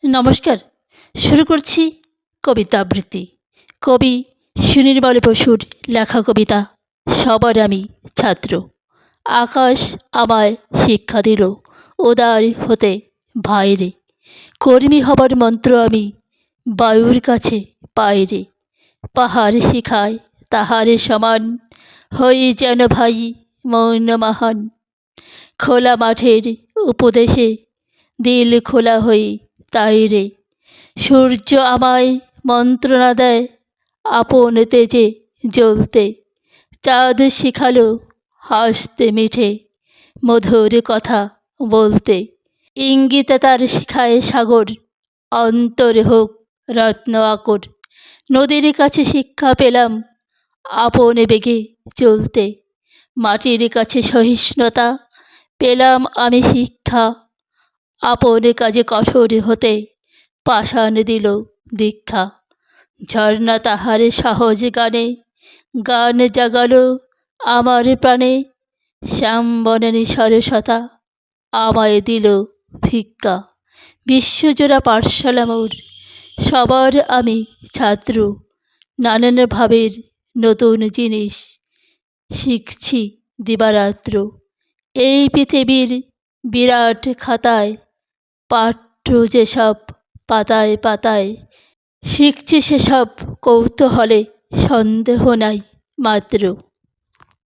নমস্কার। শুরু করছি কবিতা আবৃত্তি। কবি সুনির্মল বসুর লেখা কবিতা সবার আমি ছাত্র। আকাশ আমায় শিক্ষা দিল উদার হতে ভাইরে, কর্মী হবার মন্ত্র আমি বায়ুর কাছে পাই রে। পাহাড় শিখায় তাহারে সমান, হই যেন ভাই মৌন মহান। খোলা মাঠের উপদেশে দিল খোলা হই তাই রে। সূর্য আমায় মন্ত্রণা দেয় আপন তেজে জ্বলতে। চাঁদ শিখালো হাসতে মিঠে মধুর কথা বলতে। ইঙ্গিতে তার শিখায় সাগর অন্তর হোক রত্ন আকর। নদীর কাছে শিক্ষা পেলাম আপন বেগে চলতে। মাটির কাছে সহিষ্ণুতা পেলাম আমি শিক্ষা। আপন কাজে কঠোর হতে পাষাণ দিল দীক্ষা। ঝর্ণা তাহার সহজ গানে গান জাগালো আমার প্রাণে। শ্যামবনের সরসতা আমায় দিল ভিক্ষা। বিশ্বজোড়া পাঠশালা মোর, সবার আমি ছাত্র। নানান ভাবের নতুন জিনিস শিখছি দিবারাত্র। এই পৃথিবীর বিরাট খাতায় পাঠ্য যেসব পাতায় পাতায়, শিখছি সেসব কৌতূহলে সন্দেহ নাই মাত্র।